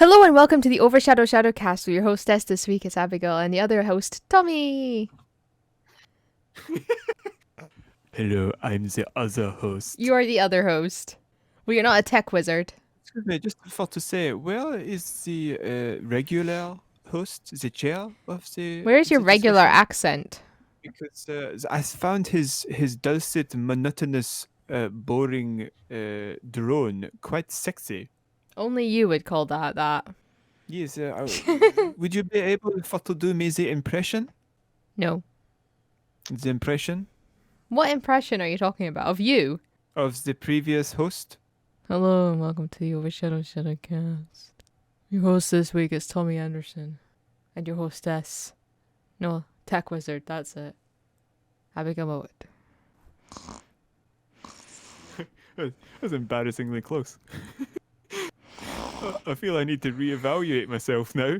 Hello and welcome to the OverShadow Shadowcast. Your hostess this week is Abigail and the other host, Tommy. Hello, I'm the other host. You are the other host. Well, you're not a tech wizard. Excuse me, just for to say, where is the regular host, the chair of the Where's your regular discussion? accent? Because I found his dulcet, monotonous, boring drone quite sexy. Only you would call that. Yes, would you be able for to do me the impression? No. The impression What impression are you talking about? Of you? of the previous host? Hello and welcome to the OverShadow Shadowcast. Your host this week is Tommy Anderson. And your hostess. No, tech wizard, that's it. Abigail Mowat. That's embarrassingly close. I feel I need to reevaluate myself now.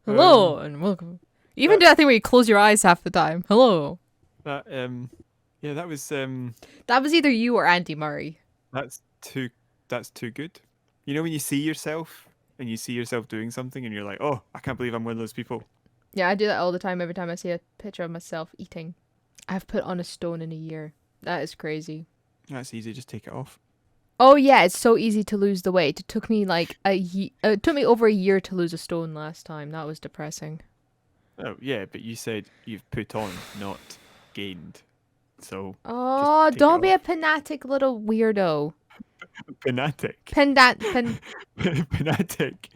Hello and welcome. You even do that thing where you close your eyes half the time. Hello. That yeah, that was That was either you or Andy Murray. that's too good. You know when you see yourself and you see yourself doing something and you're like, oh, I can't believe I'm one of those people. Yeah, I do that all the time every time I see a picture of myself eating. I've put on a stone in a year. That is crazy. That's easy, just take it off. Oh yeah, it's so easy to lose the weight. It took me like it took me over a year to lose a stone last time. That was depressing. Oh yeah, but you said you've put on, not gained. So Oh, take it don't be a off. pedantic little weirdo. Pedantic. Pedantic. Pedantic.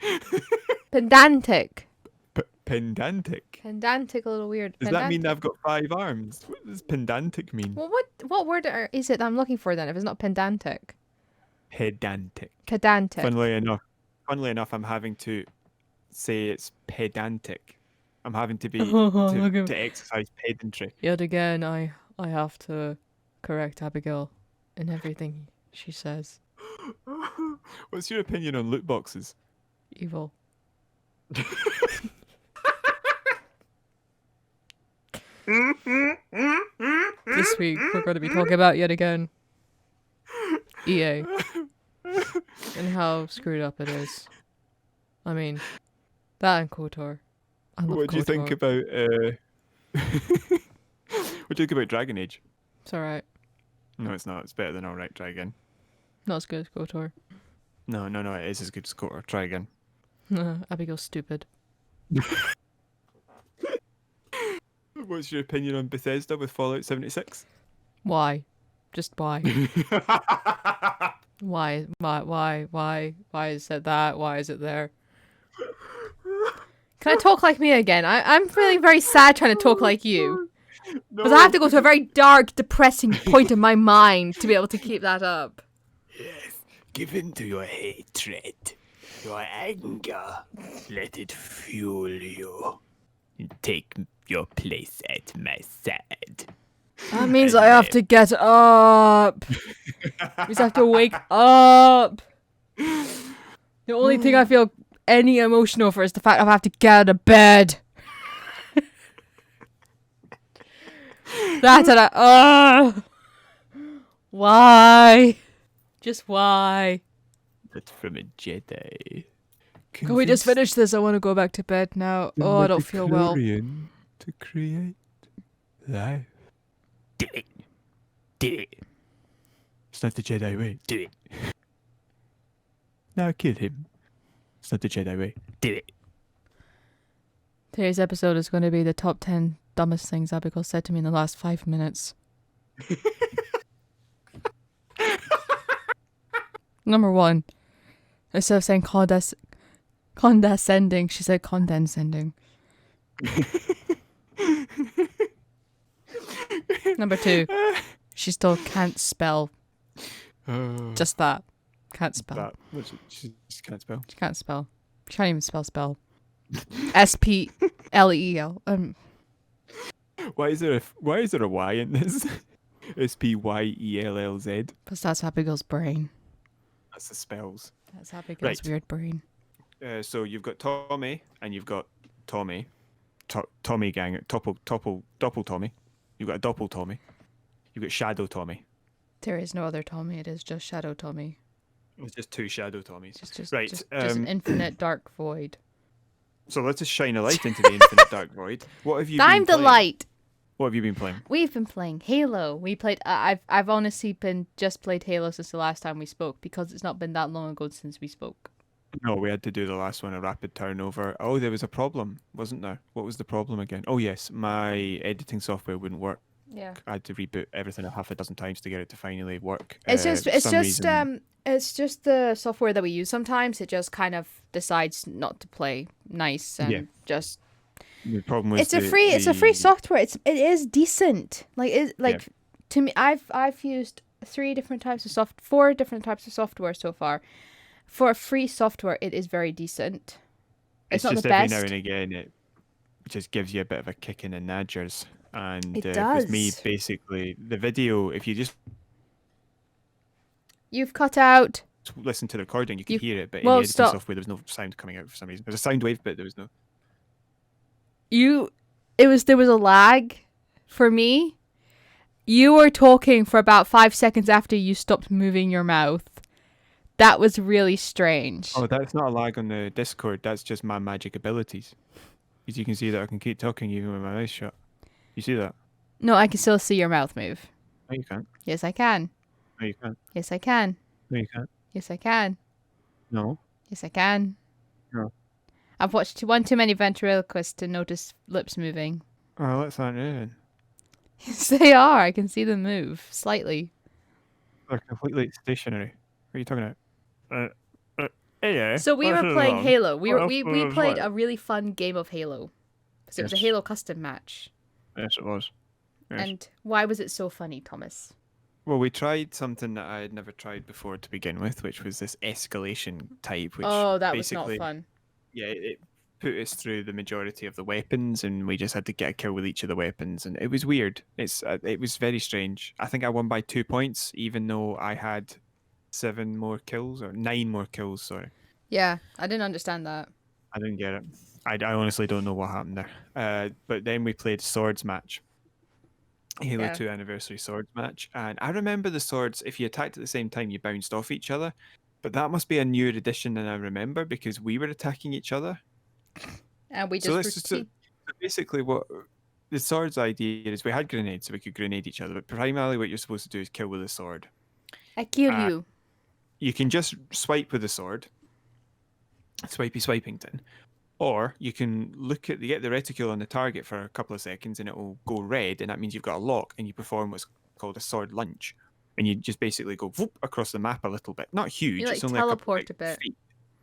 Pedantic. Pedantic. Pedantic little weird. Does that mean I've got 5 arms? What does pedantic mean? Well, what word is it I'm looking for then if it's not pedantic? Pedantic. Pedantic. Funnily enough, I'm having to say it's pedantic. I'm having to be to exercise pedantry. Yet again, I have to correct Abigail in everything she says. What's your opinion on loot boxes? Evil. This week we're going to be talking about yet again EA and how screwed up it is. I mean, that and KOTOR. I love What do you think KOTOR. about what do you think about Dragon Age? It's alright. No, it's not. It's better than Alright. Try again. Not as good as KOTOR. No, it is as good as KOTOR. Try again. Abigail's stupid. What's your opinion on Bethesda with Fallout 76? Why? Just why? Why is it that? Why is it there? Can I talk like me again? I'm feeling very sad trying to talk like you. Because I have to go to a very dark, depressing point in my mind to be able to keep that up. Yes, give in to your hatred, your anger. Let it fuel you. Take your place at my side. That means I have to get up. Means I have to wake up. The only thing I feel any emotion over is the fact I have to get out of bed. That's it. Why? Just why? That's from a Jedi. Can we just finish this? I want to go back to bed now. Oh, I don't feel well. To create life. Do it. Do it. It's not the Jedi way. Do it. Now kill him. It's not the Jedi way. Do it. Today's episode is going to be the top 10 dumbest things Abigail said to me in the last 5 minutes. Number 1. Instead of saying condescending, she said condescending. Number 2. She still can't spell. Just that. Can't spell. She just can't spell. She can't spell. She can't even spell. S-P-L-E-L. Why is there a Y in this? S-P-Y-E-L-L-Z. Because that's Abigail's brain. That's the spells. That's Abigail's weird brain. So you've got Tommy and you've got Tommy. Tommy gang. Doppel Tommy. You've got a Doppel Tommy. You've got Shadow Tommy. There is no other Tommy. It is just Shadow Tommy. It was just 2 shadow Tommies. Just Right. just just an infinite dark void. So let's just shine a light into the infinite dark void. What have you I'm been the playing? light. What have you been playing? We've been playing Halo. We played. I've honestly been just played Halo since the last time we spoke because it's not been that long ago since we spoke. No, we had to do the last one, a rapid turnover. Oh, there was a problem, wasn't there? What was the problem again? Oh, yes, my editing software wouldn't work. Yeah. I had to reboot everything a half a dozen times to get it to finally work. It's just For some reason, it's just the software that we use sometimes. It just kind of decides not to play nice and Yeah. just. the problem was It's a free software. It is decent. To me, I've used 4 different types of software so far. For a free software, it is very decent. It's not just the every best. now and again it just gives you a bit of a kick in the nadgers. And It with me, does. basically, the video, if you just You've cut out. listen to the recording, you can You- hear it, but in well, the editing stop. software, there was no sound coming out for some reason. There's a sound wave, but there was no. There was a lag for me. You were talking for about 5 seconds after you stopped moving your mouth. That was really strange. Oh, that's not a lag on the Discord. That's just my magic abilities. Because you can see that I can keep talking even with my mouth shut. You see that? No, I can still see your mouth move. No, you can't. Yes, I can. No, you can't. Yes, I can. No, you can't. Yes, I can. No. Yes, I can. No. I've watched one too many ventriloquists to notice lips moving. Oh, that's not it. Yes, they are. I can see them move slightly. They're completely stationary. What are you talking about? Yeah. So we were playing Halo. We played a really fun game of Halo. Because it was a Yes. Halo custom match. Yes, it was. Yes. And why was it so funny, Thomas? Well, we tried something that I had never tried before to begin with, which was this escalation type, which Oh, that was basically, not fun. yeah, it put us through the majority of the weapons, and we just had to get a kill with each of the weapons, and it was weird. It was very strange. I think I won by 2 points, even though I had 7 more kills or 9 more kills. Sorry, Yeah, I didn't understand that. I didn't get it. I honestly don't know what happened there. But then we played swords match. Halo Yeah. 2 anniversary swords match, and I remember the swords, if you attacked at the same time you bounced off each other, but that must be a newer edition than I remember because we were attacking each other. And we So just let's just basically what the sword's idea is, we had grenades so we could grenade each other, but primarily what you're supposed to do is kill with a sword. I kill uh, you. You can just swipe with the sword, swipey swipington, or you can get the reticule on the target for a couple of seconds and it will go red, and that means you've got a lock, and you perform what's called a sword lunge, and you just basically go whoop across the map a little bit. Not huge. You, like, it's only a couple teleport of a bit. feet.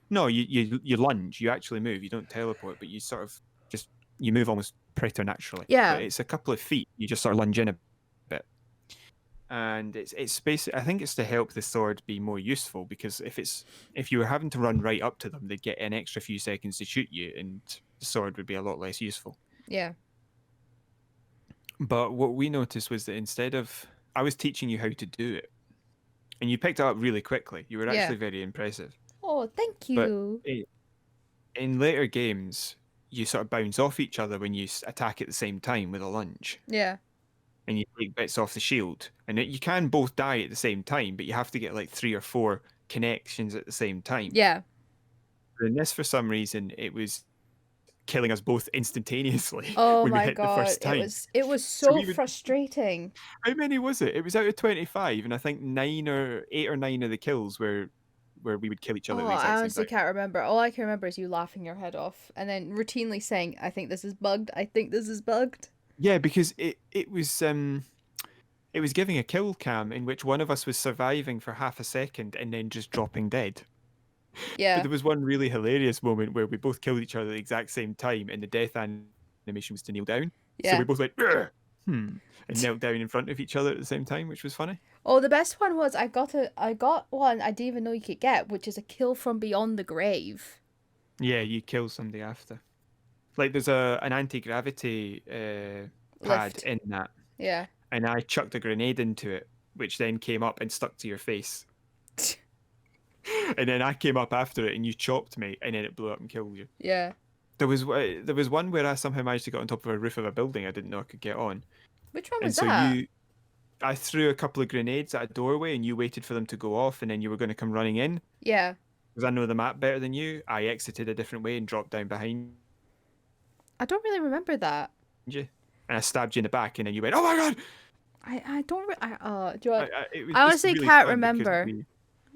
No, you lunge. You actually move. You don't teleport, but you sort of just you move almost preternaturally. Yeah. But it's a couple of feet. You just sort of lunge in a bit, and it's basically, I think it's to help the sword be more useful, because if you were having to run right up to them, they'd get an extra few seconds to shoot you, and the sword would be a lot less useful. Yeah. But what we noticed was that instead of, I was teaching you how to do it, and you picked it up really quickly. You were Yeah. actually very impressive. Oh, thank you. In later games, you sort of bounce off each other when you attack at the same time with a lunge, Yeah. and you take bits off the shield. And you can both die at the same time, but you have to get like 3 or 4 connections at the same time. Yeah. But in this, for some reason, it was killing us both instantaneously Oh when we my hit god. the first time. It was So so we would- frustrating. How many was it? It was out of 25, and I think 8 or 9 of the kills were where we would kill each other Oh, at the I exact honestly same time. can't remember. All I can remember is you laughing your head off and then routinely saying, "I think this is bugged. I think this is bugged." Yeah, because it was giving a kill cam in which one of us was surviving for half a second and then just dropping dead. But Yeah. there was one really hilarious moment where we both killed each other at the exact same time, and the death animation was to kneel down. So Yeah. we both went, "Ugh, and knelt down in front of each other at the same time, which was funny. Oh, the best one was I got one I didn't even know you could get, which is a kill from beyond the grave. Yeah, you kill somebody after. Like there's an anti-gravity pad Lift. in that, Yeah. and I chucked a grenade into it, which then came up and stuck to your face. And then I came up after it, and you chopped me, and then it blew up and killed you. Yeah. There was one where I somehow managed to get on top of a roof of a building I didn't know I could get on. Which one And was so that? I threw a couple of grenades at a doorway, and you waited for them to go off, and then you were going to come running in. Yeah. Because I know the map better than you, I exited a different way and dropped down behind I don't really remember that. you, and I stabbed you in the back, and then you went, "Oh my god!" I don't. Do you know what? It was I just honestly really can't fun because remember. we.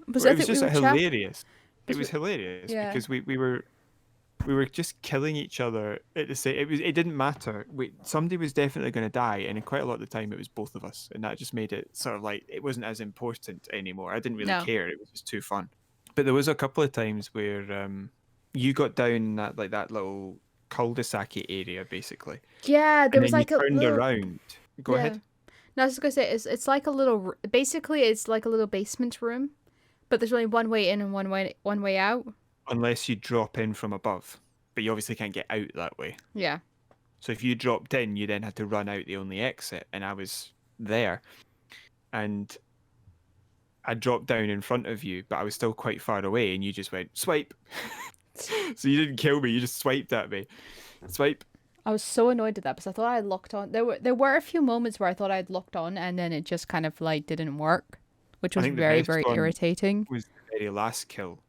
Because Well, I it was think we just were hilarious. It Was was hilarious yeah. because we were just killing each other at the same. It didn't matter. Somebody was definitely going to die, and quite a lot of the time it was both of us, and that just made it sort of like it wasn't as important anymore. I didn't really No. care. It was just too fun. But there was a couple of times where you got down that little cul-de-sac area basically, Yeah, there and was then you like a turned little. around. Go Yeah. ahead. No, I was just gonna say it's like a little. Basically, it's like a little basement room, but there's only one way in and one way out. Unless you drop in from above, but you obviously can't get out that way. Yeah. So if you dropped in, you then had to run out the only exit, and I was there, and I dropped down in front of you, but I was still quite far away, and you just went swipe. So you didn't kill me; you just swiped at me. Swipe. I was so annoyed at that because I thought I had locked on. There were a few moments where I thought I'd locked on, and then it just kind of like didn't work, which I was think the very best very one irritating. was the very last kill,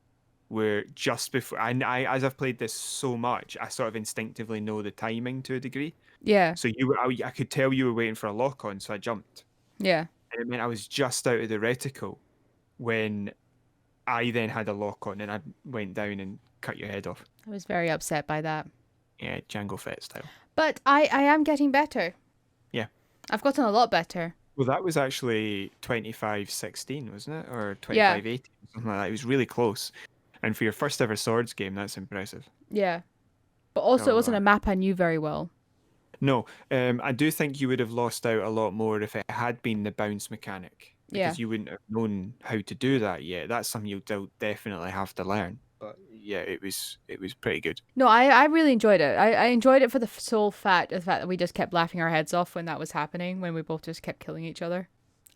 where just before I as I've played this so much, I sort of instinctively know the timing to a degree. Yeah. So I could tell you were waiting for a lock on, so I jumped. Yeah. And it meant I was just out of the reticle when I then had a lock on, and I went down and cut your head off. I was very upset by that. Yeah, Jango Fett style. But I am getting better. Yeah. I've gotten a lot better. Well, that was actually 25-16, wasn't it? Or Yeah. 25-18, something like that. It was really close. And for your first ever swords game, that's impressive. Yeah. But also, it Oh, wasn't a map I knew very well. No, I do think you would have lost out a lot more if it had been the bounce mechanic. Yeah. Because you wouldn't have known how to do that yet. That's something you'll definitely have to learn. But yeah, it was pretty good. No, I really enjoyed it. I enjoyed it for the sole fact of the fact that we just kept laughing our heads off when that was happening, when we both just kept killing each other.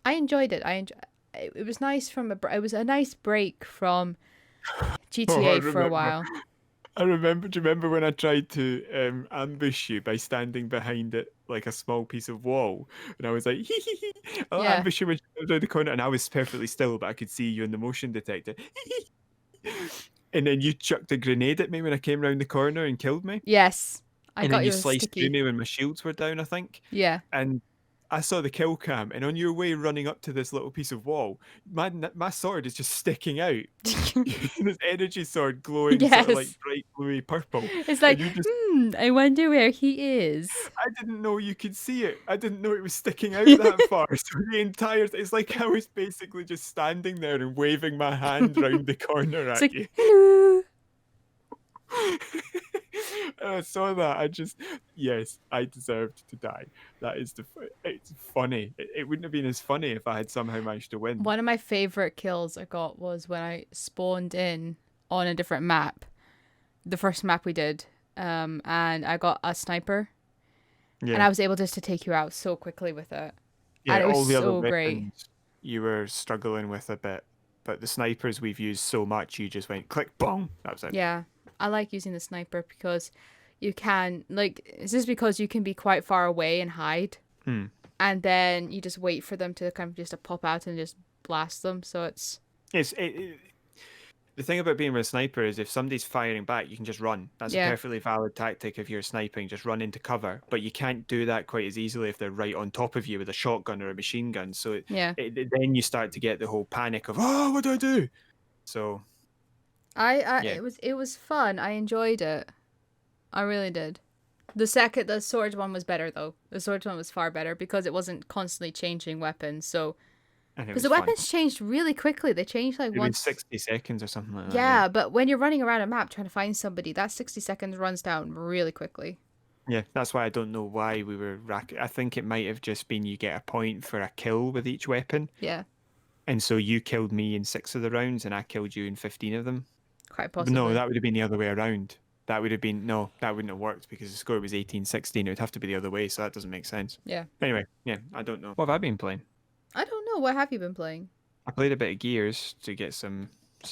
I enjoyed it. It was nice it was a nice break from GTA for a while. I remember. Do you remember when I tried to ambush you by standing behind it like a small piece of wall, and I was like, hee hee hee, I'll Yeah. ambush you when you go around the corner, and I was perfectly still, but I could see you in the motion detector. And then you chucked a grenade at me when I came round the corner and killed me. Yes. I And got then you you sliced sticky. through me when my shields were down, I think. Yeah. And I saw the kill cam, and on your way running up to this little piece of wall, my sword is just sticking out. This energy sword glowing sort of like Yes. bright bluey purple. It's like, And you just, I wonder where he is. I didn't know you could see it. I didn't know it was sticking out that far. So the entire, it's like I was basically just standing there and waving my hand round the corner It's at like, you. hello. And I saw that. Yes, I deserved to die. It's funny. It wouldn't have been as funny if I had somehow managed to win. One of my favorite kills I got was when I spawned in on a different map, the first map we did, and I got a sniper, Yeah. and I was able just to take you out so quickly with it. Yeah, and it was all the other so great. weapons you were struggling with a bit, but the snipers we've used so much, you just went click, boom. That was it. Yeah, I like using the sniper because you can, like, it's just because you can be quite far away and hide, and then you just wait for them to kind of just to pop out and just blast them. So it's the thing about being with a sniper is if somebody's firing back, you can just run. That's Yeah. a perfectly valid tactic if you're sniping, just run into cover. But you can't do that quite as easily if they're right on top of you with a shotgun or a machine gun. So yeah. then you start to get the whole panic of, oh, what do I do? So Yeah. It was fun. I enjoyed it. I really did. The sword one was better though. The sword one was far better because it wasn't constantly changing weapons. So and it because was the fun. weapons changed really quickly. They changed like It was once. 60 seconds or something like that. Yeah, but when you're running around a map trying to find somebody, that 60 seconds runs down really quickly. Yeah, that's why I don't know why we were I think it might have just been you get a point for a kill with each weapon. Yeah, And so you killed me in 6 of the rounds and I killed you in 15 of them. quite But possibly. no, that would have been the other way around. That wouldn't have worked because the score was 18-16. It would have to be the other way, so that doesn't make sense. Yeah. Anyway, yeah, I don't know. What have I been playing? I don't know. What have you been playing? I played a bit of Gears to get some.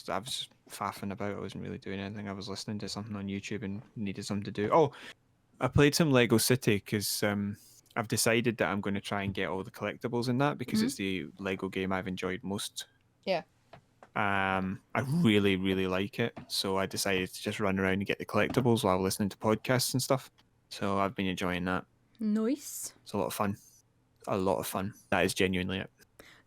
I was faffing about. I wasn't really doing anything. I was listening to something on YouTube and needed something to do. Oh, I played some Lego City because I've decided that I'm going to try and get all the collectibles in that because Mhm. it's the Lego game I've enjoyed most. Yeah. I really, really like it. So I decided to just run around and get the collectibles while listening to podcasts and stuff. So I've been enjoying that. Nice. It's a lot of fun. A lot of fun. That is genuinely it.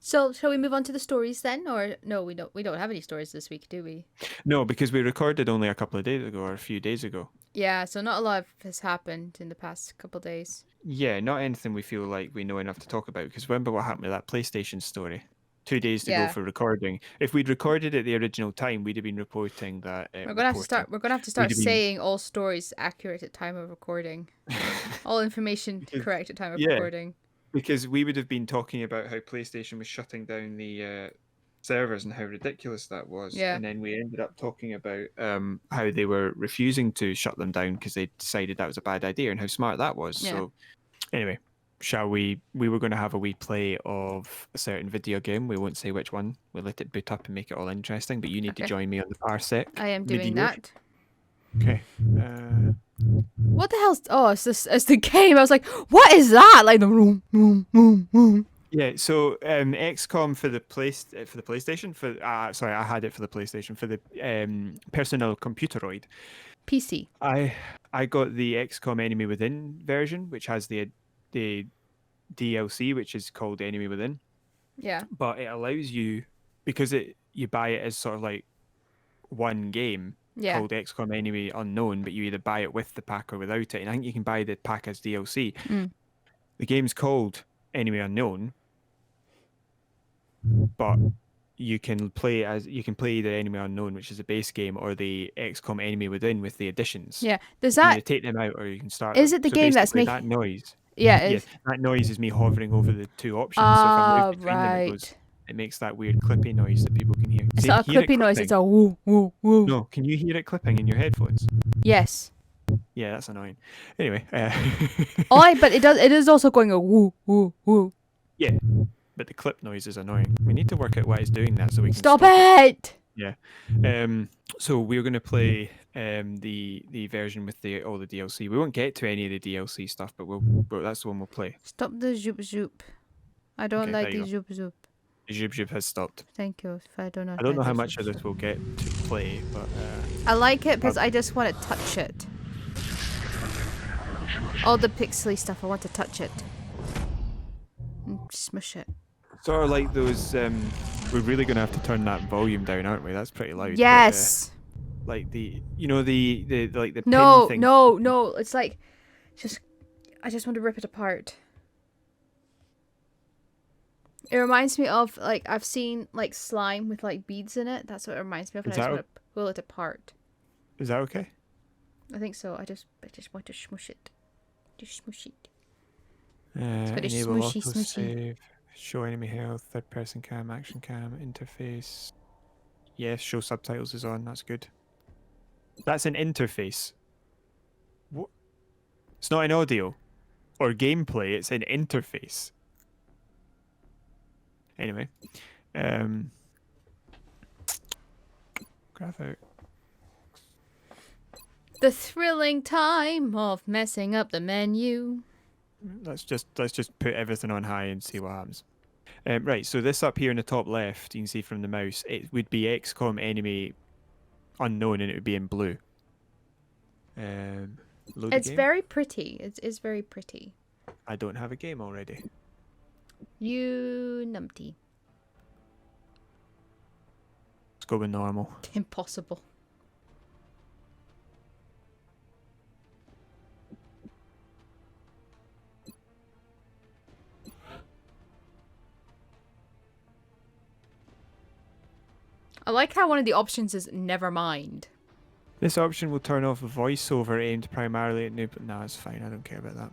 So, shall we move on to the stories then, or no? We don't. We don't have any stories this week, do we? No, because we recorded only a couple of days ago or a few days ago. Yeah. So not a lot has happened in the past couple days. Yeah, not anything we feel like we know enough to talk about. Because remember what happened with that PlayStation story? 2 days to go Yeah. for recording. If we'd recorded at the original time, we'd have been reporting that. We're gonna have to start. We're gonna have to start We'd have been. saying all stories accurate at time of recording. All information correct at time of Yeah. recording. Because we would have been talking about how PlayStation was shutting down the servers and how ridiculous that was. Yeah. And then we ended up talking about how they were refusing to shut them down because they decided that was a bad idea and how smart that was. Yeah. So anyway, shall we? We were going to have a wee play of a certain video game. We won't say which one. We'll let it boot up and make it all interesting. But you need to Okay. join me on the Parsec. I am doing video. that. Okay. What the hell's? Oh, it's this. It's the game. I was like, what is that? Like the room. Yeah, so XCOM for the PlayStation sorry, I had it for the PlayStation for the personal computeroid. PC. I got the XCOM Enemy Within version, which has the DLC, which is called Enemy Within. Yeah. But it allows you because you buy it as sort of like one game Yeah. called XCOM Enemy Unknown, but you either buy it with the pack or without it. And I think you can buy the pack as DLC. Mm. The game's called Enemy Unknown, but you can play the Enemy Unknown, which is the base game, or the XCOM Enemy Within with the additions. Yeah. Does You can that? either take them out or you can start. Is them. it the So game that's basically making? that noise? Yeah. Yeah, It's... that noise is me hovering over the two options. So if I move between them, right. it makes that weird clippy noise that people can hear. It's See, not a hear it clippy noise. clipping? It's a woo woo woo. No, can you hear it clipping in your headphones? Yes. Yeah, that's annoying. Anyway, But it does. It is also going a woo woo woo. yeah, but the clip noise is annoying. We need to work out why it's doing that so we can Stop it! Yeah. So we're gonna play the version with all the DLC. We won't get to any of the DLC stuff, but that's the one we'll play. Stop the zoop zoop. I don't Okay, like there you the zoop zoop. The Jib has stopped. Thank you. If I don't know. I don't know how much of this we'll get to play, but I like it because I just want to touch it. All the pixely stuff, I want to touch it. And smush it. sort of like those. We're really gonna have to turn that volume down, aren't we? That's pretty loud. Yes. But, like the like the No, pin thing. no. It's like, I just want to rip it apart. It reminds me of like I've seen like slime with like beads in it. That's what it reminds me of. And Is I just that want to pull it apart. Is that okay? I think so. I just want to smush it. Just smush it. Enable smushy, auto smushy. save. Show enemy health. Third person cam. Action cam. Interface. Yes. Show subtitles is on. That's good. That's an interface. What? It's not an audio or gameplay. It's an interface. Anyway, graph out. The thrilling time of messing up the menu. Let's just put everything on high and see what happens. Right, so this up here in the top left, you can see from the mouse, it would be XCOM Enemy Unknown, and it would be in blue. Load It's the game. very pretty. It is very pretty. I don't have a game already. You numpty. Let's go with normal. Impossible. I like how one of the options is never mind. This option will turn off a voiceover aimed primarily at new. No, it's fine. I don't care about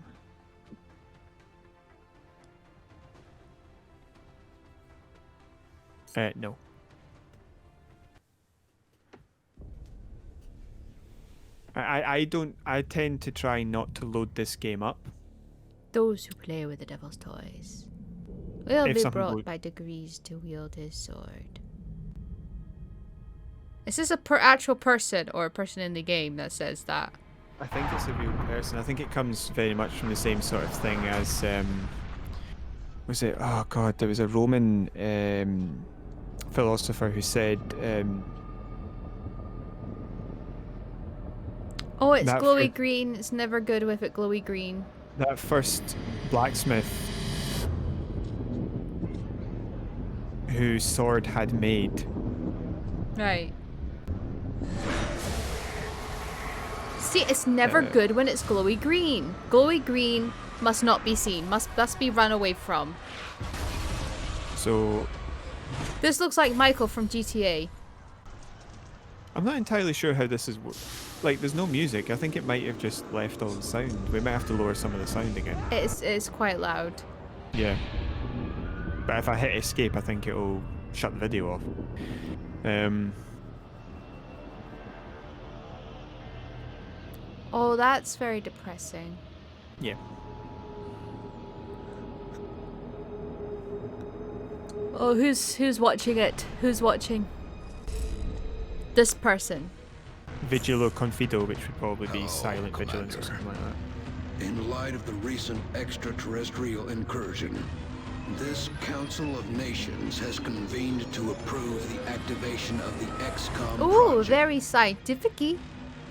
that. No. I don't. I tend to try not to load this game up. Those who play with the devil's toys will If be something brought would- by degrees to wield his sword. Is this a actual person or a person in the game that says that? I think it's a real person. I think it comes very much from the same sort of thing as was it? Oh God, there was a Roman philosopher who said Oh, it's that glowy green. It's never good with it glowy green. that first blacksmith whose sword had made. Right. See, it's never good when it's glowy green. Glowy green must not be seen. Must be run away from. So This looks like Michael from GTA. I'm not entirely sure how this is. Like, there's no music. I think it might have just left all the sound. We might have to lower some of the sound again. It's quite loud. Yeah. But if I hit escape, I think it'll shut the video off. Oh, that's very depressing. Yeah. Oh, who's watching it? Who's watching? This person. Vigilo Confido, which would probably be Hello, Silent Vigilance or something like that. In light of the recent extraterrestrial incursion, this Council of Nations has convened to approve the activation of the Xcom Ooh, project. very scientific-y.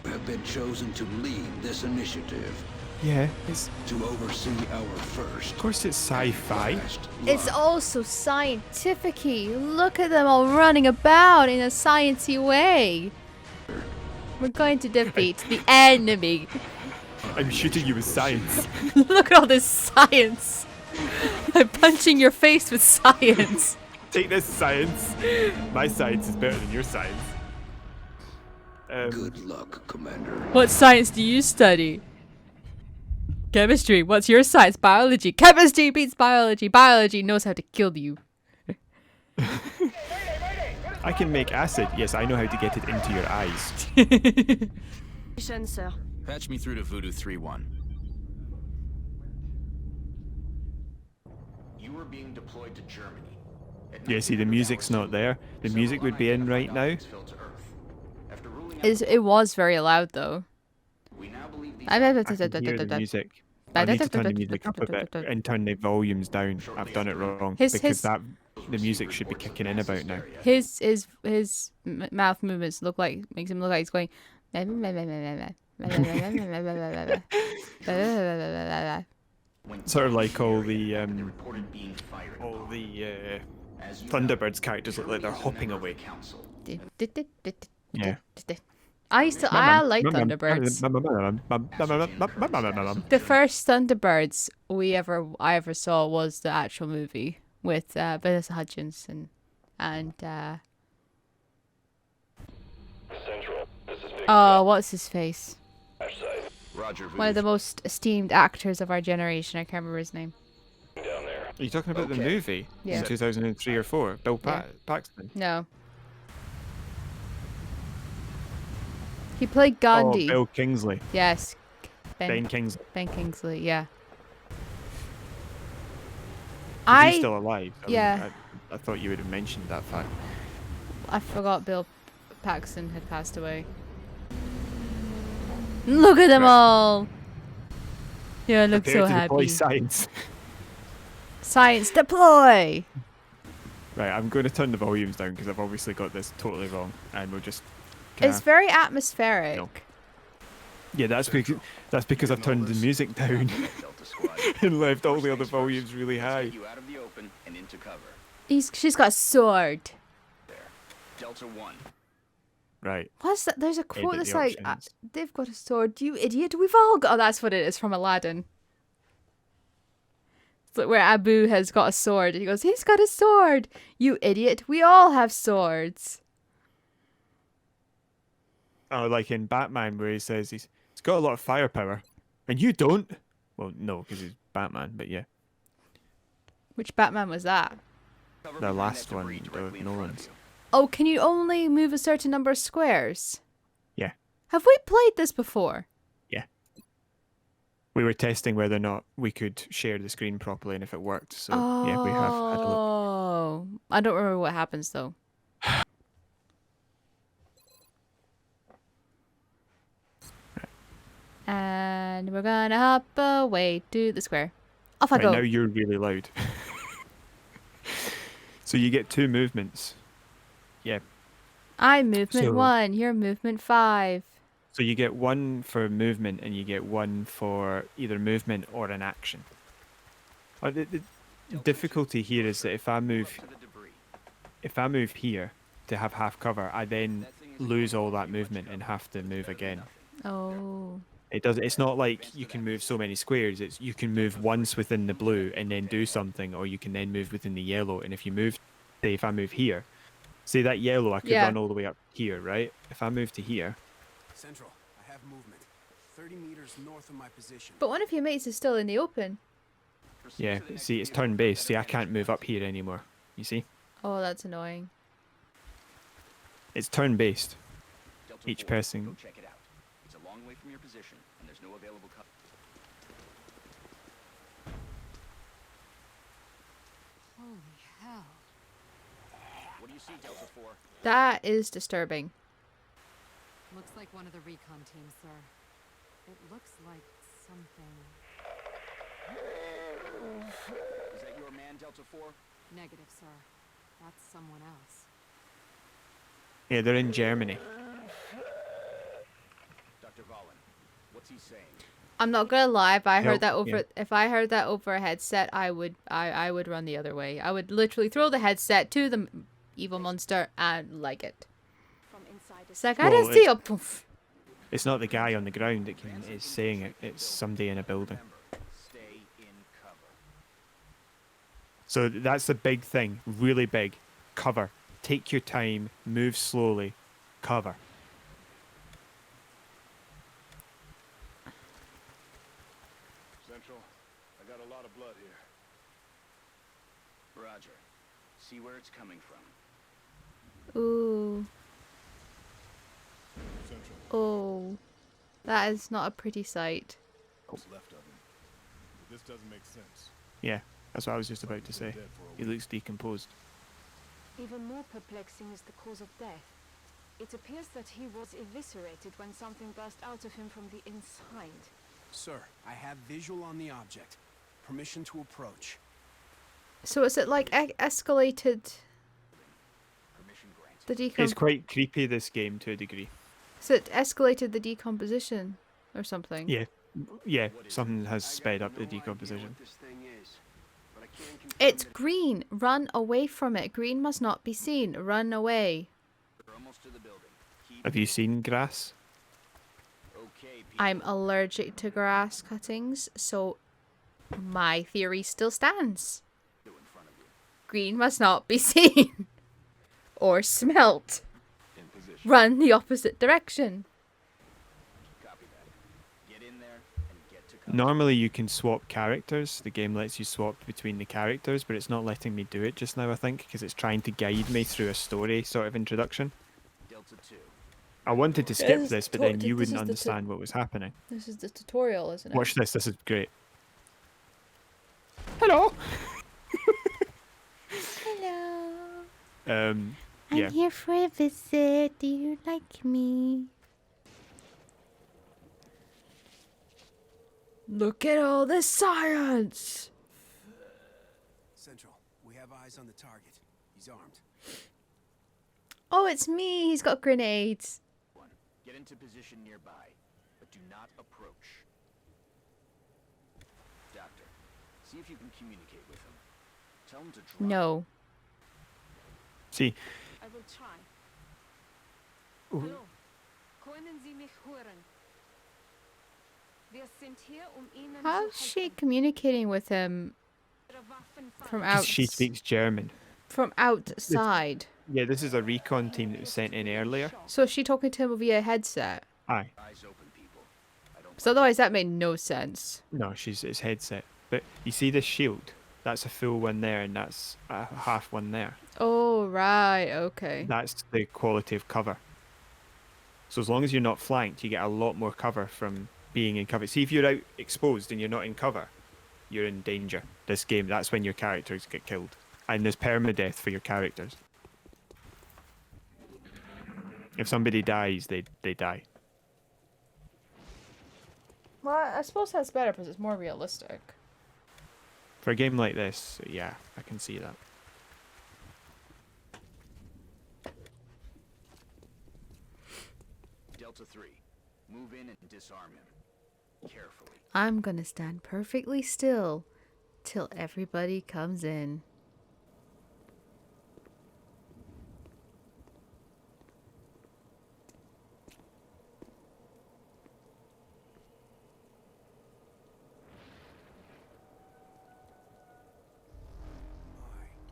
You have been chosen to lead this initiative, Yeah, it's to oversee our first. of course it's sci-fi. last It's line. also scientific-y. Look at them all running about in a sciencey way. We're going to defeat the enemy. I'm shooting you with science. Look at all this science. I'm punching your face with science. Take this, science. My science is better than your science. Good luck, Commander. What science do you study? Chemistry. What's your science? Biology. Chemistry beats biology. Biology knows how to kill you. I can make acid. Yes, I know how to get it into your eyes. Sir. Patch me through to Voodoo 3-1. You are being deployed to Germany. Yeah, see, the music's not there. The music would be in right now. It was very loud though. We now believe these I can hear the music. I need to turn the music up a bit and turn the volumes down. I've done it wrong because the music should be kicking in about now. His mouth movements makes him look like he's going. Sort of like all the Thunderbirds characters look like they're hopping away. Yeah. I like Thunderbirds. The first Thunderbirds I ever saw was the actual movie with Vanessa Hudgens and oh, what's his face? Roger, Voodoo. One of the most esteemed actors of our generation. I can't remember his name. Are you talking about the movie Yeah. in 2003 or 4? Bill Paxton? No. He played Gandhi. Oh, Bill Kingsley. Yes. Ben Kingsley. Ben Kingsley, yeah. Is he still alive? Yeah. I thought you would have mentioned that fact. I forgot Bill Paxton had passed away. Look at them Right. all! Yeah, I look Prepare so to deploy happy. science. Science deploy! Right, I'm going to turn the volumes down because I've obviously got this totally wrong, and we'll just. It's very atmospheric. No. Yeah, that's because I've turned the music down Delta Squad. and left all the other volumes really high. You out of the open and into cover. She's got a sword. There. Delta 1. Right. What's that? There's a quote Edit that's the like, options. they've got a sword, you idiot. We've all got. Oh, that's what it is from Aladdin. It's like where Abu has got a sword. And he goes, he's got a sword. You idiot. We all have swords. Oh, like in Batman, where he says he's got a lot of firepower, and you don't. Well, no, because he's Batman, but yeah, Which Batman was that? Cover the behind last that one, debris directly in front of Nolan's. you. Oh, can you only move a certain number of squares? Yeah. Have we played this before? Yeah. We were testing whether or not we could share the screen properly and if it worked. So yeah, we have had a look. Oh, I don't remember what happens though. And we're gonna hop away to the square. Off I Right, go. now you're really loud. So you get 2 movements. Yeah. I'm movement So- 1, you're movement 5. So you get 1 for movement and you get 1 for either movement or an action. The difficulty here is that if I move To the debris. here to have half cover, I then lose all that movement and have to move again. Oh. It's not like you can move so many squares. It's you can move once within the blue and then do something, or you can then move within the yellow. And if you move, say if I move here, say that yellow, I could Yeah. run all the way up here, right? If I move to here, Central, I have movement. 30 meters north of my position. But one of your mates is still in the open. yeah. See, it's turn-based. See, I can't move up here anymore. You see, Oh, that's annoying. it's turn-based. Delta Each 4, person- Go check it out. It's a long way from your position, and there's no available cover. Holy hell. What do you see, Delta 4? That is disturbing. Looks like one of the recon teams, sir. It looks like something. Is that your man, Delta 4? Negative, sir. That's someone else. Yeah, they're in Germany. Dr. Valen, what's he saying? I'm not gonna lie, if I heard Nope, that over a headset, I would run the other way. I would literally throw the headset to the evil monster and like it. From inside It's like I Well, didn't see a poof. It's not the guy on the ground that is saying it. It's somebody in a building. Remember, stay in cover. So that's the big thing, really big. Cover. Take your time, move slowly, cover. Central, I got a lot of blood here. Roger. See where it's coming from. Ooh. Central, Oh. That is not a pretty sight. what's left of him. This doesn't make sense. Yeah, that's what I was just about to say. He looks decomposed. Even more perplexing is the cause of death. It appears that he was eviscerated when something burst out of him from the inside. Sir, I have visual on the object. Permission to approach. So is it like escalated Permission granted. the It's decom? quite creepy, this game, to a degree. So it escalated the decomposition or something? Yeah, yeah, something has sped up the decomposition. This thing is, but I can't confirm It's that green. Run away from it. Green must not be seen. Run away. We're almost to the building. Keep Have you seen grass? okay, people. I'm allergic to grass cuttings, so my theory still stands. In front of you. Green must not be seen or smelt. In position. Run the opposite direction. Copy that. Get in there and get to cover. Normally you can swap characters. The game lets you swap between the characters, but it's not letting me do it just now, I think, because it's trying to guide me through a story sort of introduction. Delta 2. I wanted to This skip is this, but to- then you this is wouldn't the tu- understand what was happening. This is the tutorial, isn't it? Watch this is great. Hello! Hello. Yeah. I'm here for a visit. Do you like me? Look at all this science. Central, we have eyes on the target. He's armed. Oh, it's me. He's got grenades. One. Get into position nearby, but do not approach. Doctor, see if you can communicate with him. Tell him to drop. No. See, I will try. Ooh. Hallo. Können Sie mich hören? Wir sind hier, Ihnen How's zu she helfen. communicating with him Ihre Waffen from fallen. out? she speaks German. From outside. Yeah, this is a recon team that was sent in earlier. So is she talking to him via headset? Aye. Eyes open, people. I don't Because otherwise that made no sense. No, it's headset. But you see this shield? That's a full one there, and that's a half one there. Oh, right. Okay. That's the quality of cover. So as long as you're not flanked, you get a lot more cover from being in cover. See, if you're out exposed and you're not in cover, you're in danger. This game, that's when your characters get killed. And there's permadeath for your characters. If somebody dies, they die. Well, I suppose that's better because it's more realistic. For a game like this, yeah, I can see that. Delta 3, move in and disarm him. Carefully. I'm gonna stand perfectly still till everybody comes in.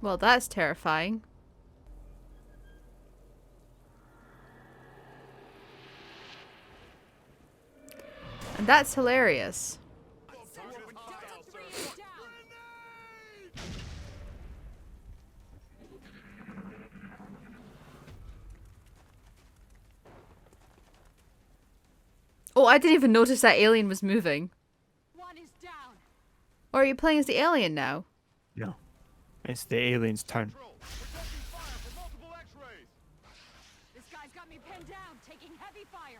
Well, that's terrifying. And that's hilarious. Oh, I didn't even notice that alien was moving. One is down. Or are you playing as the alien now? No. It's the alien's turn. This guy's got me pinned down, taking heavy fire.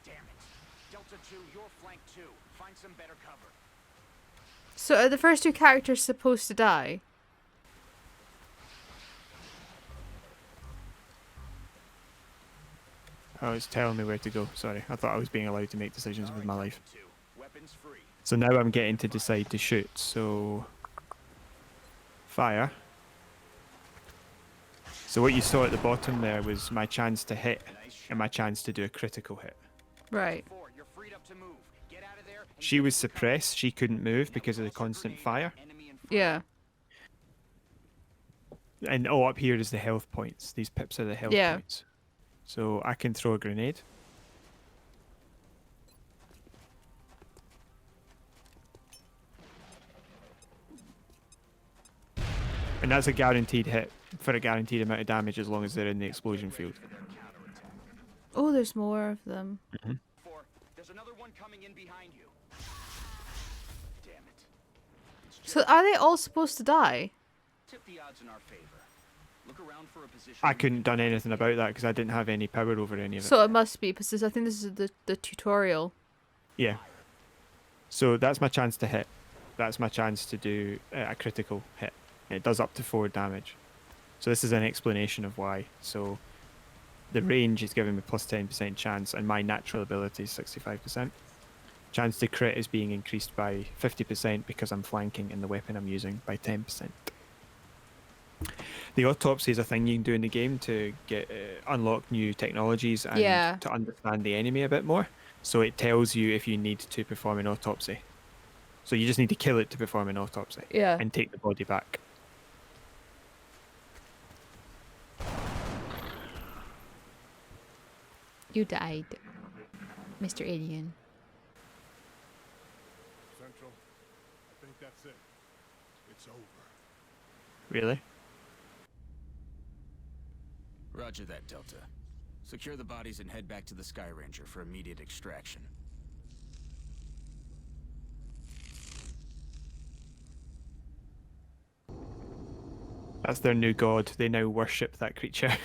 Damn it. Delta 2, you're flanked too. Find some better cover. So are the first two characters supposed to die? Oh, it's telling me where to go. Sorry, I thought I was being allowed to make decisions with my life. Delta 2, weapons free. So now I'm getting to decide to shoot. So, fire. So what you saw at the bottom there was my chance to hit and my chance to do a critical hit. Right. 4, you're freed up to move. Get out of there. and She get was to cover. suppressed. She couldn't move because of the Toss your constant grenade. fire. Enemy in front. Yeah. And oh, up here is the health points. These pips are the health Yeah. points. So I can throw a grenade. And that's a guaranteed hit for a guaranteed amount of damage as long as they're in the explosion field. Oh, there's more of them. 4, there's another one coming in behind you. Damn it. So are they all supposed to die? Tip the odds in our favor. Look around for a position. I couldn't done anything about that because I didn't have any power over any of it. So it must be, because I think this is the tutorial. Yeah. So that's my chance to hit. That's my chance to do a critical hit. It does up to 4 damage. So this is an explanation of why. So the range is giving me plus 10% chance, and my natural ability is 65%. Chance to crit is being increased by 50% because I'm flanking, and the weapon I'm using by 10%. The autopsy is a thing you can do in the game to get unlock new technologies and Yeah. to understand the enemy a bit more. So it tells you if you need to perform an autopsy. So you just need to kill it to perform an autopsy Yeah. and take the body back. You died, Mr. Alien. Central, I think that's it. It's over. Really? Roger that, Delta. Secure the bodies and head back to the Sky Ranger for immediate extraction. That's their new god. They now worship that creature.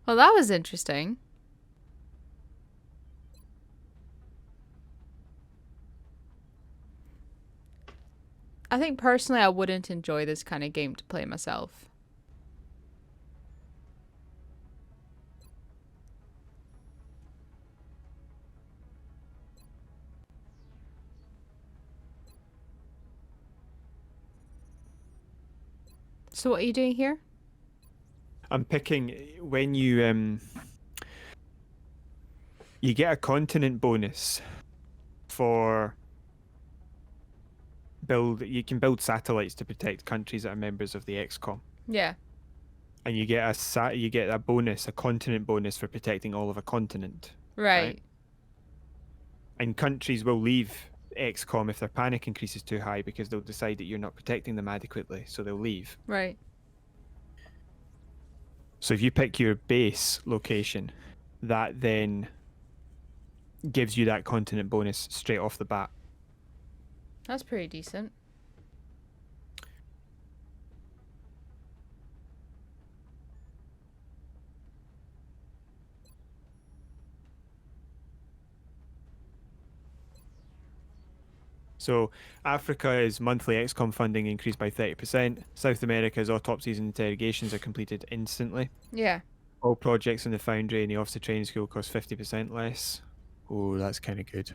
Well, that was interesting. I think personally I wouldn't enjoy this kind of game to play myself. So what are you doing here? I'm picking when you get a continent bonus for you can build satellites to protect countries that are members of the Xcom. Yeah. And you get a bonus, a continent bonus for protecting all of a continent. Right. And countries will leave Xcom if their panic increases too high because they'll decide that you're not protecting them adequately, so they'll leave. Right. So if you pick your base location, that then gives you that continent bonus straight off the bat. That's pretty decent. So Africa's monthly Xcom funding increased by 30%. South America's autopsies and interrogations are completed instantly. Yeah. All projects in the foundry and the officer training school cost 50% less. Oh, that's kind of good.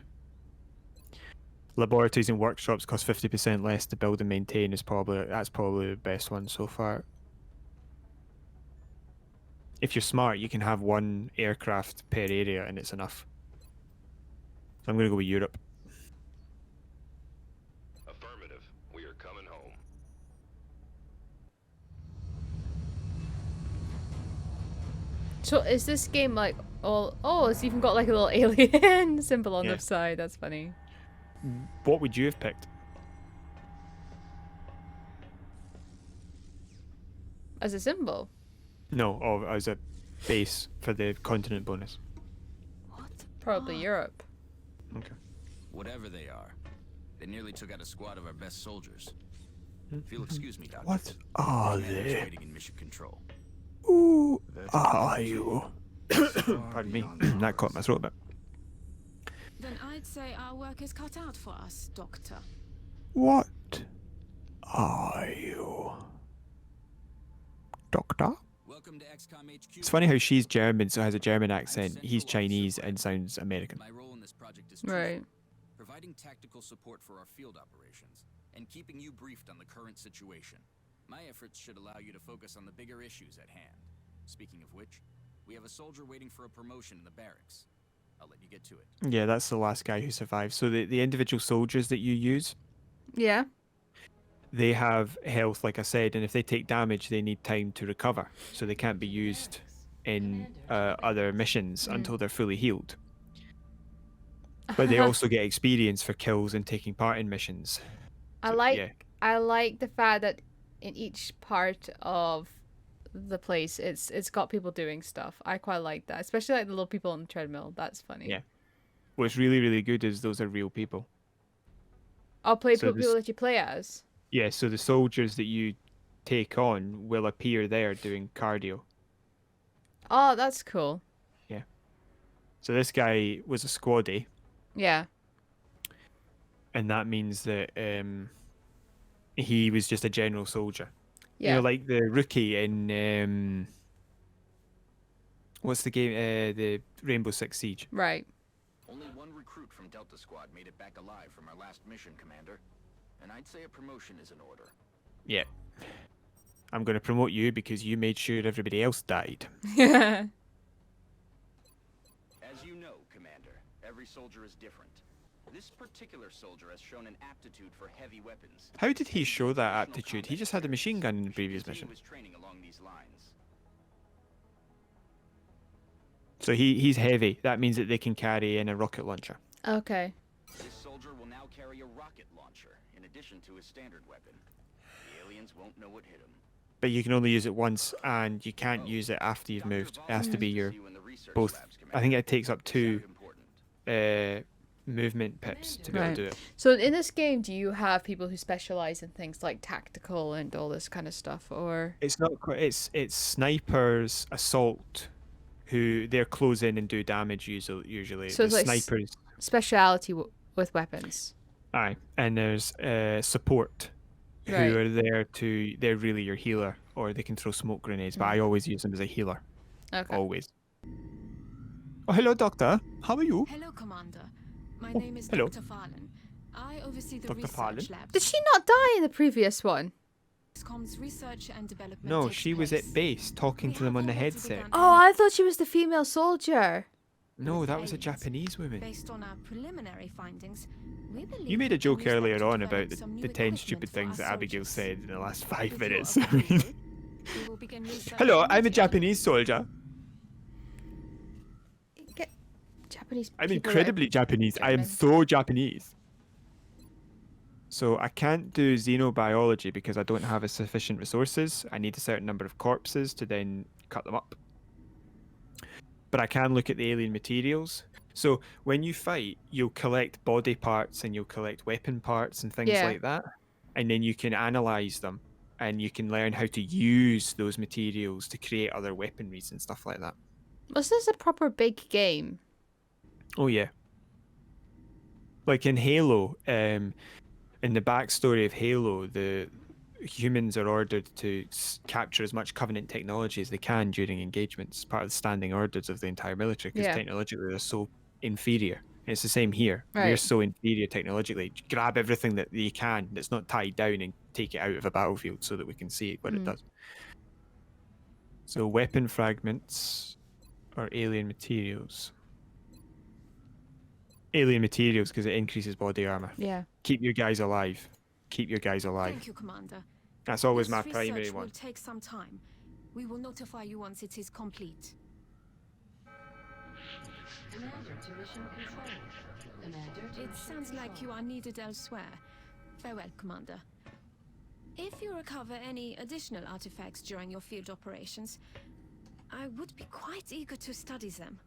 Laboratories and workshops cost 50% less to build and maintain. That's probably the best one so far. If you're smart, you can have one aircraft per area and it's enough. So I'm going to go with Europe. Affirmative. We are coming home. So is this game like all? Oh, it's even got like a little alien symbol on Yeah. the side. That's funny. What would you have picked? As a symbol. No, as a base for the continent bonus. Probably Europe. Okay. Whatever they are, they nearly took out a squad of our best soldiers. If you'll excuse me, Doctor. What are Commander's they? waiting in mission control. Who are you? Pardon me. That caught my throat a bit. Then I'd say our work is cut out for us, Doctor. What are you? Doctor? Welcome to Xcom HQ. It's funny how she's German, so has a German accent. He's Chinese and sounds American. My role in this project is Right. providing tactical support for our field operations and keeping you briefed on the current situation. My efforts should allow you to focus on the bigger issues at hand. Speaking of which, we have a soldier waiting for a promotion in the barracks. I'll let you get to it. Yeah, that's the last guy who survived. So the individual soldiers that you use, Yeah. they have health, like I said, and if they take damage, they need time to recover. So they can't be used in other missions until they're fully healed. But they also get experience for kills and taking part in missions. I So, like yeah. I like the fact that in each part of the place it's got people doing stuff. I quite like that, especially like the little people on the treadmill. That's funny. Yeah. What's really, really good is those are real people. I'll play So people this- that you play as. Yeah, so the soldiers that you take on will appear there doing cardio. Oh, that's cool. So this guy was a squaddy, Yeah. and that means that he was just a general soldier. Yeah. You know, like the rookie in what's the game? The Rainbow Six Siege. Right. Only one recruit from Delta Squad made it back alive from our last mission, Commander. And I'd say a promotion is in order. Yeah. I'm going to promote you because you made sure everybody else died. Yeah. As you know, Commander, every soldier is different. This particular soldier has shown an aptitude for heavy weapons. How did he show that aptitude? He just had a machine gun in the previous mission. Was training along these lines. So he's heavy. That means that they can carry in a rocket launcher. Okay. This soldier will now carry a rocket launcher in addition to his standard weapon. The aliens won't know what hit him. But you can only use it once, and you can't use it after you've moved. It has to be your both. I think it takes up 2 movement pips to be able to do it. So in this game, do you have people who specialize in things like tactical and all this kind of stuff, or? It's not quite. It's snipers, assault, who they're close in and do damage usually. So The it's like snipers. Speciality with weapons. Aye, and there's support, who Right. are there to. They're really your healer, or they can throw smoke grenades. But I always use them as a healer. Okay. Always. Oh, hello, Doctor. How are you? Hello, Commander. My Oh, name is hello. Dr. Farlan. I oversee the Dr. research Farlan? labs. Did she not die in the previous one? Xcom's research and development No, takes she was place. at base talking We to them have on the already headset. begun Oh, I thought she was the female soldier. No, that was a aliens. Japanese woman. Based on our preliminary findings, we believe You made a we can joke use them earlier to on develop about some new the 10 equipment stupid for things our that Abigail soldiers. said in the last 5 With your minutes. approval, we will begin research Hello, I'm a immediately. Japanese soldier. Get Japanese. I'm people incredibly Japanese. I am German. so Japanese. So I can't do xenobiology because I don't have a sufficient resources. I need a certain number of corpses to then cut them up. But I can look at the alien materials. So when you fight, you'll collect body parts and you'll collect weapon parts and things Yeah. like that. And then you can analyze them and you can learn how to use those materials to create other weaponries and stuff like that. Was this a proper big game? Oh yeah. Like in Halo, in the backstory of Halo, the humans are ordered to capture as much Covenant technology as they can during engagements, part of the standing orders of the entire military, because Yeah. technologically they're so inferior. And it's the same here. We're Right. so inferior technologically. Grab everything that you can that's not tied down and take it out of a battlefield so that we can see what it does. So weapon fragments or alien materials. Alien materials because it increases body armor. Yeah. Keep your guys alive. Keep your guys alive. Thank you, Commander. That's always This my research primary one. will take some time. We will notify you once it is complete. Commander to mission control. Commander to It mission sounds like control. you are needed elsewhere. Farewell, Commander. If you recover any additional artifacts during your field operations, I would be quite eager to study them.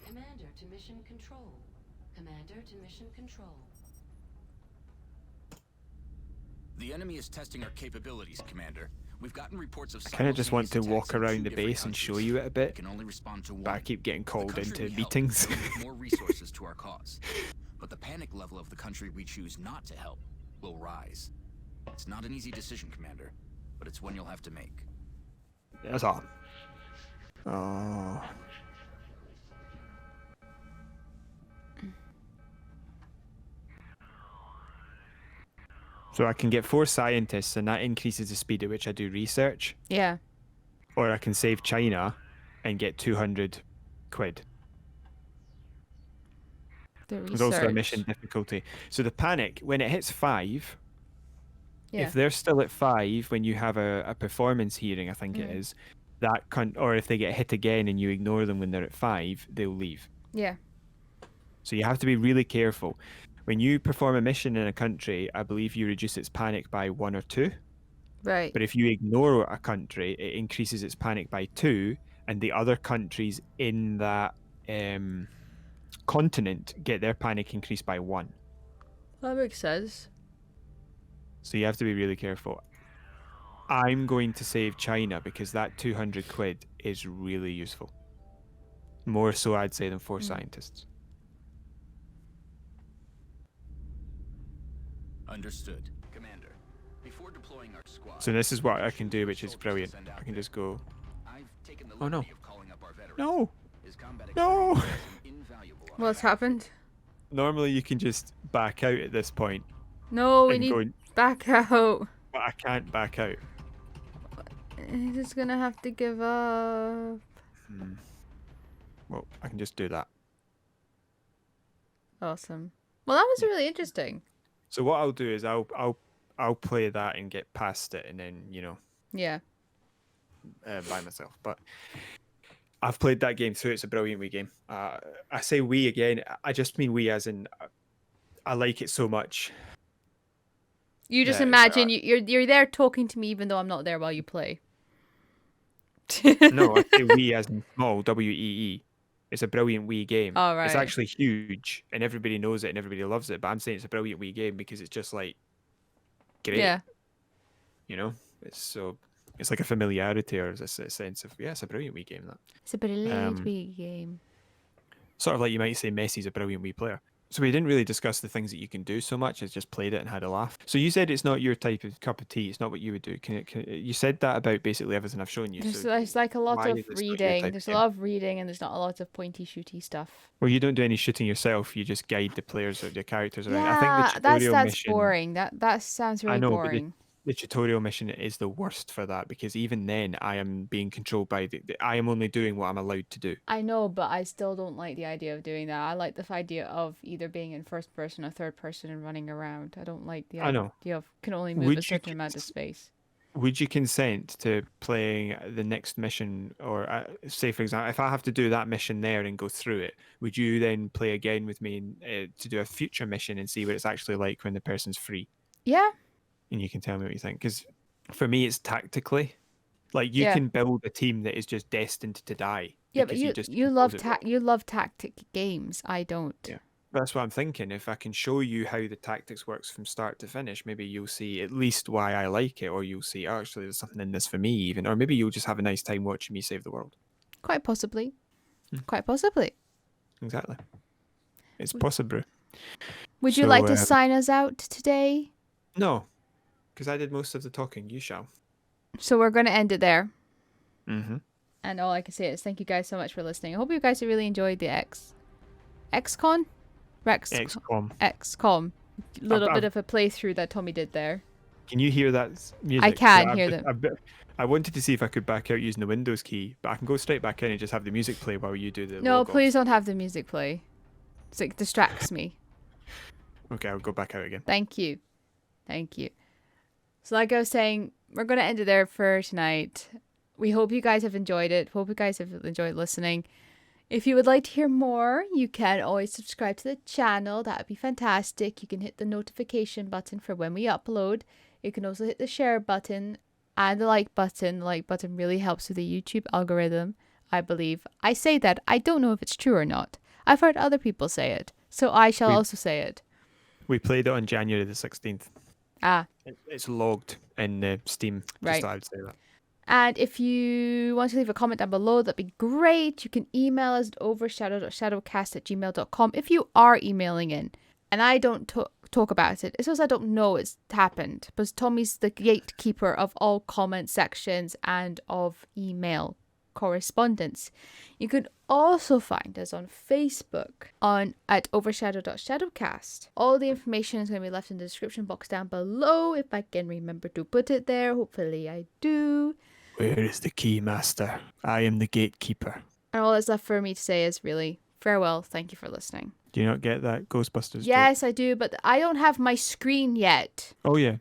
Commander to mission control. Commander to mission control. The enemy is testing our capabilities, Commander. We've gotten reports of I kind of just want to simultaneous walk attacks in around 2 the different base and show countries. you it a We bit, can only respond to one. but I keep getting The called country into we help meetings. will give more resources to our cause, but the panic level of the country we choose not to help will rise. It's not an easy decision, Commander, but it's one you'll have to make. That's all. Oh. So I can get 4 scientists, and that increases the speed at which I do research. Yeah. Or I can save China and get 200 quid. The There's also a research. mission difficulty. So the panic, when it hits 5, Yeah. if they're still at 5 when you have a performance hearing, I think it is, that or if they get hit again and you ignore them when they're at 5, they'll leave. Yeah. So you have to be really careful. When you perform a mission in a country, I believe you reduce its panic by 1 or 2. Right. But if you ignore a country, it increases its panic by 2, and the other countries in that continent get their panic increased by 1. That makes sense. So you have to be really careful. I'm going to save China because that 200 quid is really useful. More so, I'd say, than 4 scientists. Understood, Commander. Before deploying our squad, So this is what I can do, which is brilliant. I can just go, I've taken the oh no, liberty of calling up our veteran. no, His combat no. experience is invaluable on What's our happened? Normally you can just back out at this point, No, we and need go, back out. but I can't back out. He's just gonna have to give up. Well, I can just do that. Awesome. Well, that was really interesting. So what I'll do is I'll play that and get past it, and then Yeah. by myself. But I've played that game through. It's a brilliant Wii game. I say we again. I just mean we as in I like it so much. You just Yeah, imagine you're there talking to me even though I'm not there while you play. No, I say we as in small, WEE. It's a brilliant Wii game. Oh, It's right. actually huge, and everybody knows it and everybody loves it. But I'm saying it's a brilliant Wii game because it's just like great. Yeah. It's like a familiarity or a sense of it's a brilliant Wii game. That It's a brilliant Wii game. sort of like you might say Messi's a brilliant Wii player. So we didn't really discuss the things that you can do so much as just played it and had a laugh. So you said it's not your type of cup of tea. It's not what you would do. You said that about basically everything I've shown you. There's like a lot why of is this not your reading. type There's of a lot of reading and there's not a lot of pointy shooty stuff. Well, you don't do any shooting yourself. You just guide the players or the characters around. I Yeah, think the tutorial that's mission, boring. That sounds really I know, boring. but the tutorial mission is the worst for that because even then I am being controlled by I am only doing what I'm allowed to do. I know, but I still don't like the idea of doing that. I like the idea of either being in first person or third person and running around. I don't like the I know. idea of can only move Would a you certain amount of space. Would you consent to playing the next mission, or say, for example, if I have to do that mission there and go through it, would you then play again with me to do a future mission and see what it's actually like when the person's free? Yeah. And you can tell me what you think. Because for me, it's tactically. Like, you Yeah. can build a team that is just destined to die. Yeah, but because you compose love it wrong. you love tactic games. I don't. Yeah. That's what I'm thinking. If I can show you how the tactics works from start to finish, maybe you'll see at least why I like it, or you'll see, oh, actually, there's something in this for me, even. Or maybe you'll just have a nice time watching me save the world. Quite possibly. Quite possibly. Exactly. It's possible. Would you So, like to sign us out today? No, because I did most of the talking. You shall. So we're going to end it there. Mm-hmm. And all I can say is thank you guys so much for listening. I hope you guys really enjoyed the XCon? XCOM. XCOM. Little I've- bit of a playthrough that Tommy did there. Can you hear that music? I can Yeah, hear them. I wanted to see if I could back out using the Windows key, but I can go straight back in and just have the music play while you do the No, log off. please don't have the music play. It distracts me. Okay, I'll go back out again. Thank you. Thank you. So like I was saying, we're going to end it there for tonight. We hope you guys have enjoyed it. Hope you guys have enjoyed listening. If you would like to hear more, you can always subscribe to the channel. That would be fantastic. You can hit the notification button for when we upload. You can also hit the share button and the like button. The like button really helps with the YouTube algorithm, I believe. I say that. I don't know if it's true or not. I've heard other people say it. So I shall also say it. We played it on January the 16th. Ah. It's logged in Steam. Right. Just I would say that. And if you want to leave a comment down below, that'd be great. You can email us at overshadow.shadowcast@gmail.com if you are emailing in. And I don't talk about it. It's because I don't know it's happened. But Tommy's the gatekeeper of all comment sections and of email correspondence. You can also find us on Facebook at overshadow.shadowcast. All the information is going to be left in the description box down below if I can remember to put it there. Hopefully I do. Where is the key master? I am the gatekeeper. And all that's left for me to say is really farewell. Thank you for listening. Do you not get that Ghostbusters Yes, joke? I do, but I don't have my screen yet. Oh, yeah.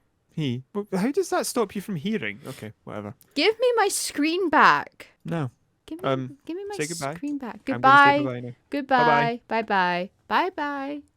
How does that stop you from hearing? Okay, whatever. Give me my screen back. No. Give me my say goodbye. screen back. I'm gonna say Goodbye. bye-bye now. Goodbye. Bye-bye. Bye-bye.